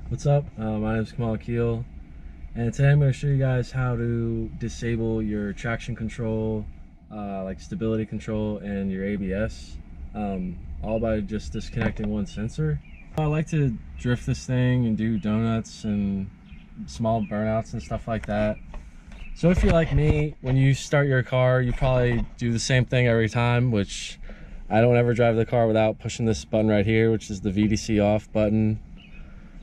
What's up? My name is Kamal Akeel, and today I'm going to show you guys how to disable your traction control, like stability control, and your ABS, all by just disconnecting one sensor. I like to drift this thing and do donuts and small burnouts and stuff like that. So if you're like me, when you start your car, you probably do the same thing every time, which I don't ever drive the car without pushing this button right here, which is the VDC off button,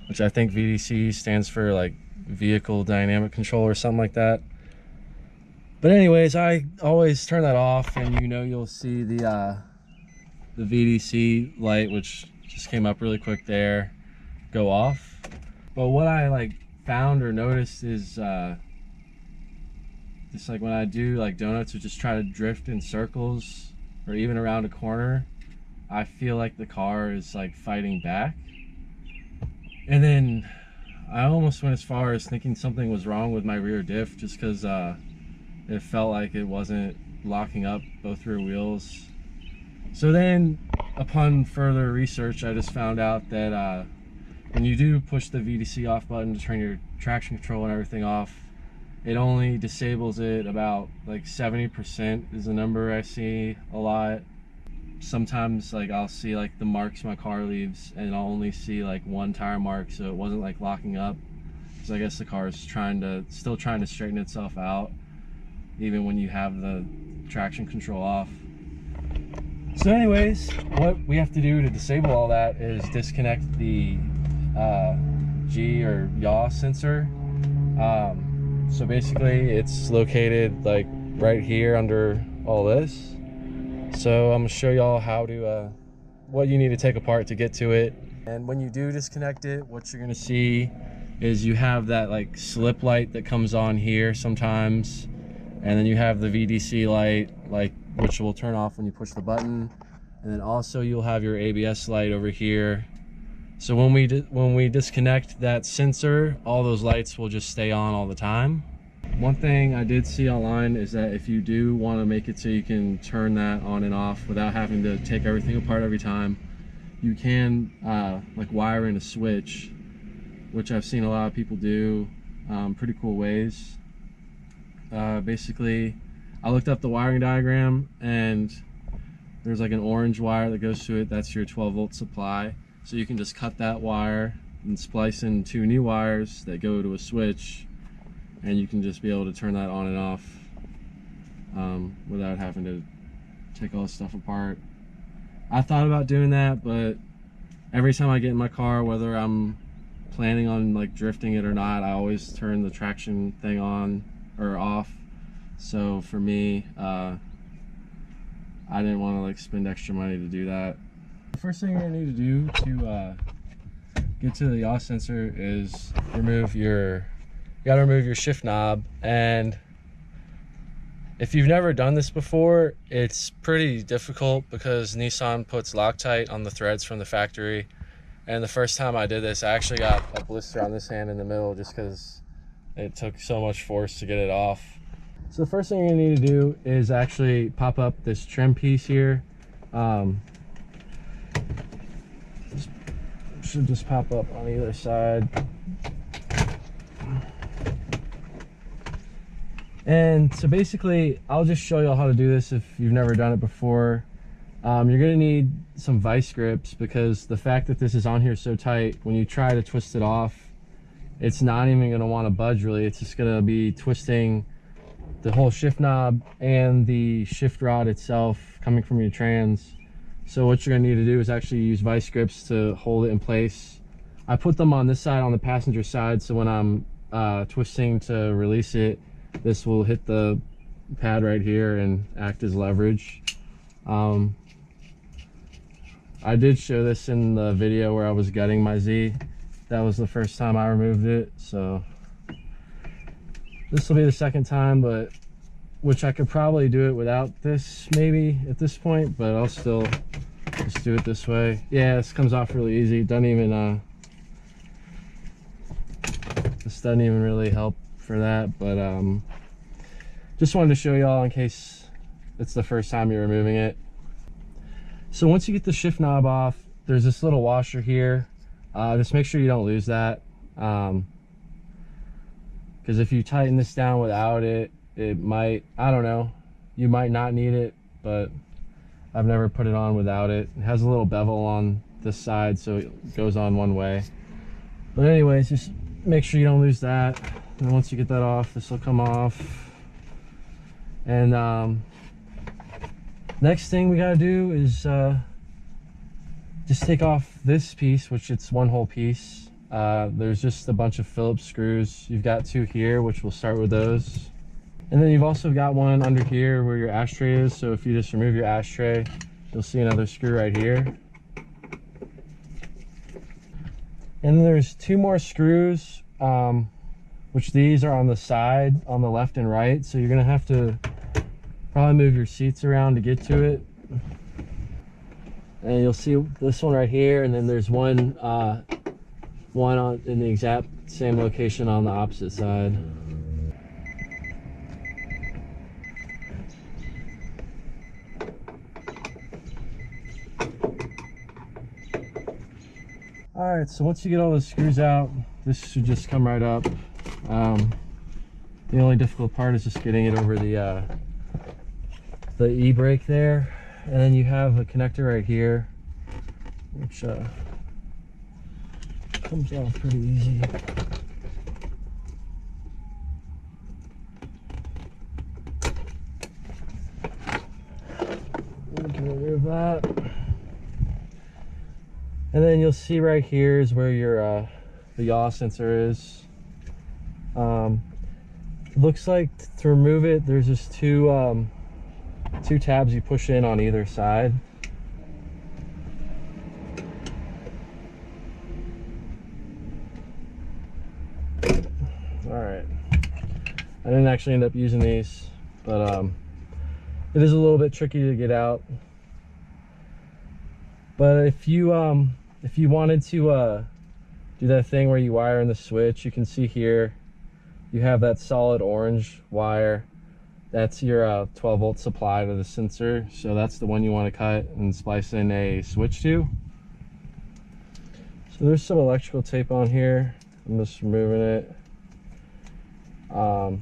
which I think VDC stands for like vehicle dynamic control or something like that. But anyways, I always turn that off, and you'll see the VDC light, which just came up really quick there, go off. But what I found or noticed is just like when I do like donuts or just try to drift in circles or even around a corner, I feel like the car is like fighting back. And then I almost went as far as thinking something was wrong with my rear diff, just because it felt like it wasn't locking up both rear wheels. So then, upon further research, I just found out that when you do push the VDC off button to turn your traction control and everything off, it only disables it about like 70% is the number I see a lot. Sometimes I'll see like the marks my car leaves, and I'll only see like one tire mark, so it wasn't like locking up, because I guess the car is still trying to straighten itself out even when you have the traction control off. So anyways, what we have to do to disable all that is disconnect the G or yaw sensor. So basically it's located like right here under all this. So I'm gonna show y'all how to what you need to take apart to get to it. And when you do disconnect it, what you're gonna see is you have that like slip light that comes on here sometimes, and then you have the VDC light, which will turn off when you push the button, and then also you'll have your ABS light over here. So when we disconnect that sensor, all those lights will just stay on all the time. One thing I did see online is that if you do want to make it so you can turn that on and off without having to take everything apart every time, you can like wire in a switch, which I've seen a lot of people do pretty cool ways. Basically, I looked up the wiring diagram, and there's like an orange wire that goes to it. That's your 12-volt supply. So you can just cut that wire and splice in two new wires that go to a switch, and you can just be able to turn that on and off without having to take all this stuff apart. I thought about doing that, but every time I get in my car, whether I'm planning on like drifting it or not, I always turn the traction thing on or off. So for me, I didn't want to like spend extra money to do that. The first thing you're gonna need to do to get to the yaw sensor is you gotta remove your shift knob. And if you've never done this before, it's pretty difficult because Nissan puts Loctite on the threads from the factory. And the first time I did this, I actually got a blister on this hand in the middle just because it took so much force to get it off. So the first thing you need to do is actually pop up this trim piece here. Should just pop up on either side. And so basically, I'll just show you how to do this if you've never done it before. You're gonna need some vice grips, because the fact that this is on here so tight, when you try to twist it off, it's not even gonna wanna budge really. It's just gonna be twisting the whole shift knob and the shift rod itself coming from your trans. So what you're gonna need to do is actually use vice grips to hold it in place. I put them on this side, on the passenger side, so when I'm twisting to release it, this will hit the pad right here and act as leverage. I did show this in the video where I was gutting my Z. That was the first time I removed it, so this will be the second time, but which I could probably do it without this maybe at this point, but I'll still just do it this way. Yeah, this comes off really easy. Doesn't even this doesn't even really help for that, but just wanted to show y'all in case it's the first time you're removing it. So once you get the shift knob off, there's this little washer here. Just make sure you don't lose that. Because if you tighten this down without it, it might, I don't know, you might not need it, but I've never put it on without it. It has a little bevel on this side, so it goes on one way. But anyways, just make sure you don't lose that. And once you get that off, this will come off. And next thing we gotta do is just take off this piece, which it's one whole piece. There's just a bunch of Phillips screws. You've got 2 here, which we'll start with those. And then you've also got one under here where your ashtray is. So if you just remove your ashtray, you'll see another screw right here. And then there's 2 more screws, which these are on the side, on the left and right. So you're gonna have to probably move your seats around to get to it. And you'll see this one right here, and then there's one in the exact same location on the opposite side. All right, so once you get all those screws out, this should just come right up. The only difficult part is just getting it over the e-brake there. And then you have a connector right here, which comes off pretty easy. We can remove that. And then you'll see right here is where your the yaw sensor is. Looks like to remove it, there's just two tabs you push in on either side. All right, I didn't actually end up using these, but it is a little bit tricky to get out. But if you wanted to do that thing where you wire in the switch, you can see here you have that solid orange wire. That's your 12 volt supply to the sensor. So that's the one you want to cut and splice in a switch to. So there's some electrical tape on here. I'm just removing it. I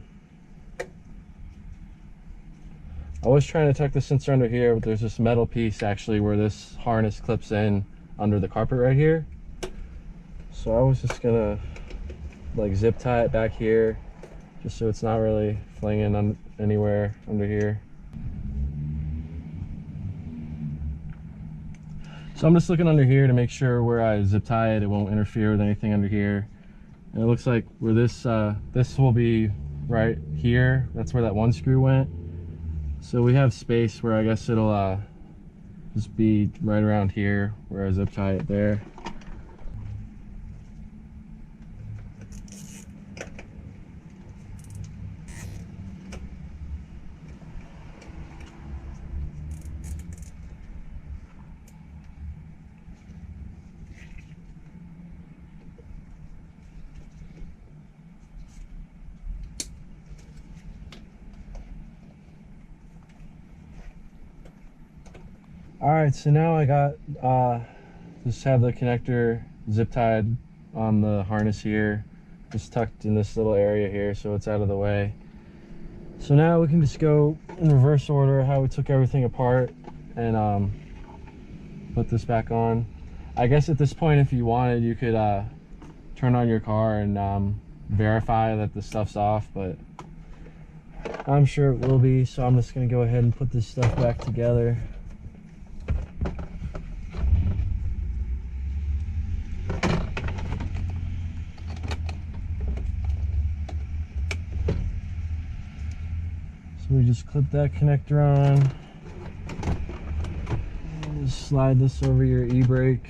was trying to tuck the sensor under here, but there's this metal piece actually where this harness clips in under the carpet right here. So I was just gonna like zip tie it back here, just so it's not really flinging on anywhere under here. So I'm just looking under here to make sure where I zip tie it, it won't interfere with anything under here. And it looks like where this will be right here. That's where that one screw went. So we have space where I guess it'll just be right around here where I zip tie it there. All right, so now I got just have the connector zip tied on the harness here, just tucked in this little area here so it's out of the way. So now we can just go in reverse order how we took everything apart and put this back on. I guess at this point, if you wanted, you could turn on your car and verify that the stuff's off, but I'm sure it will be, so I'm just gonna go ahead and put this stuff back together. So we just clip that connector on, and just slide this over your e-brake.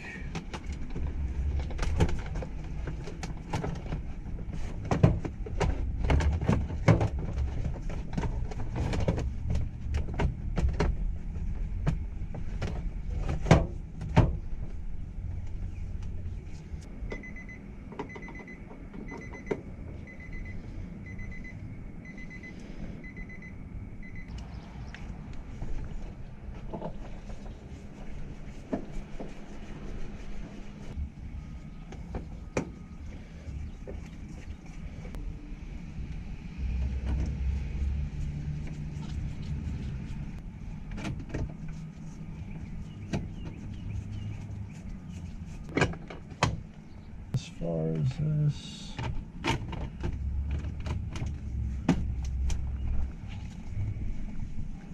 far as this.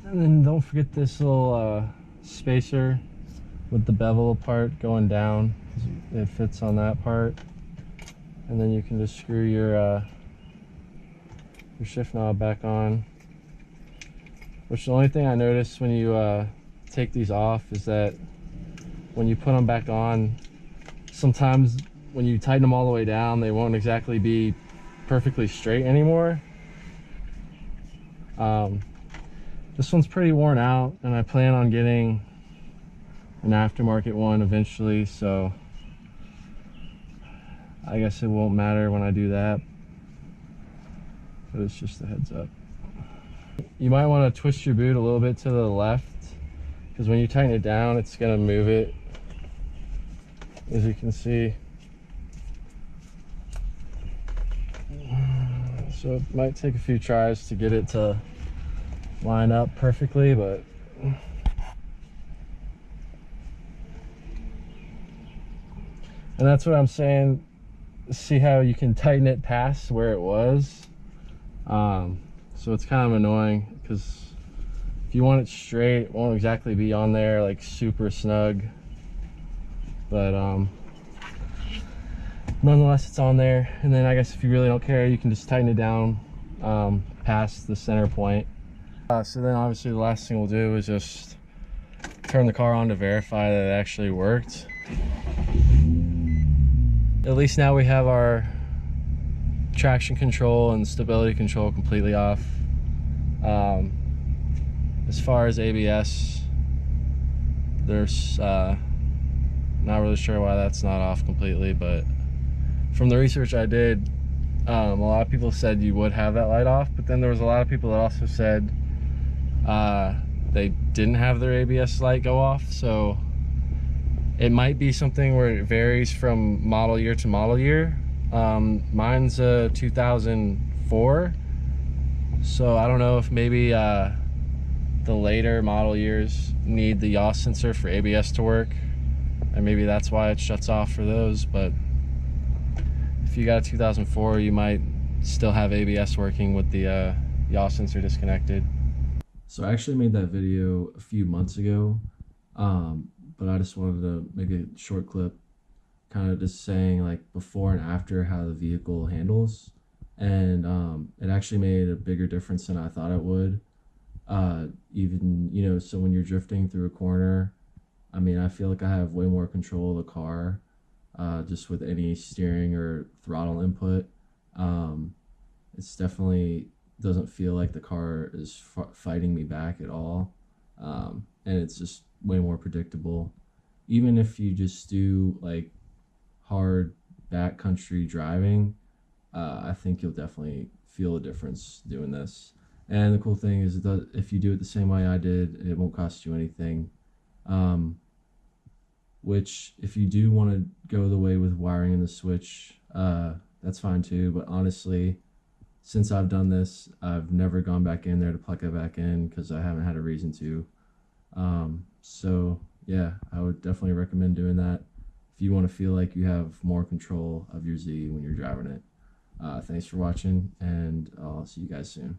And then don't forget this little spacer with the bevel part going down. It fits on that part. And then you can just screw your shift knob back on. Which the only thing I noticed when you take these off is that when you put them back on, sometimes when you tighten them all the way down, they won't exactly be perfectly straight anymore. This one's pretty worn out, and I plan on getting an aftermarket one eventually, so I guess it won't matter when I do that, but it's just a heads up. You might want to twist your boot a little bit to the left, because when you tighten it down, it's going to move it, as you can see. So it might take a few tries to get it to line up perfectly, but and that's what I'm saying. See how you can tighten it past where it was. So it's kind of annoying because if you want it straight, it won't exactly be on there like super snug, but nonetheless it's on there. And then I guess if you really don't care, you can just tighten it down past the center point. So then obviously the last thing we'll do is just turn the car on to verify that it actually worked. At least now we have our traction control and stability control completely off. As far as ABS, there's not really sure why that's not off completely, but from the research I did, a lot of people said you would have that light off, but then there was a lot of people that also said they didn't have their ABS light go off. So it might be something where it varies from model year to model year. Mine's a 2004, so I don't know if maybe the later model years need the yaw sensor for ABS to work, and maybe that's why it shuts off for those. But if you got a 2004, you might still have ABS working with the yaw sensor disconnected. So I actually made that video a few months ago, but I just wanted to make a short clip kind of just saying like before and after how the vehicle handles, and it actually made a bigger difference than I thought it would. Even, you know, so when you're drifting through a corner, I mean, I feel like I have way more control of the car just with any steering or throttle input. It's definitely doesn't feel like the car is fighting me back at all, and it's just way more predictable. Even if you just do like hard backcountry driving, I think you'll definitely feel a difference doing this. And the cool thing is that if you do it the same way I did, it won't cost you anything. Which if you do want to go the way with wiring in the switch, that's fine too. But honestly, since I've done this, I've never gone back in there to plug it back in because I haven't had a reason to. So yeah, I would definitely recommend doing that if you want to feel like you have more control of your Z when you're driving it. Thanks for watching, and I'll see you guys soon.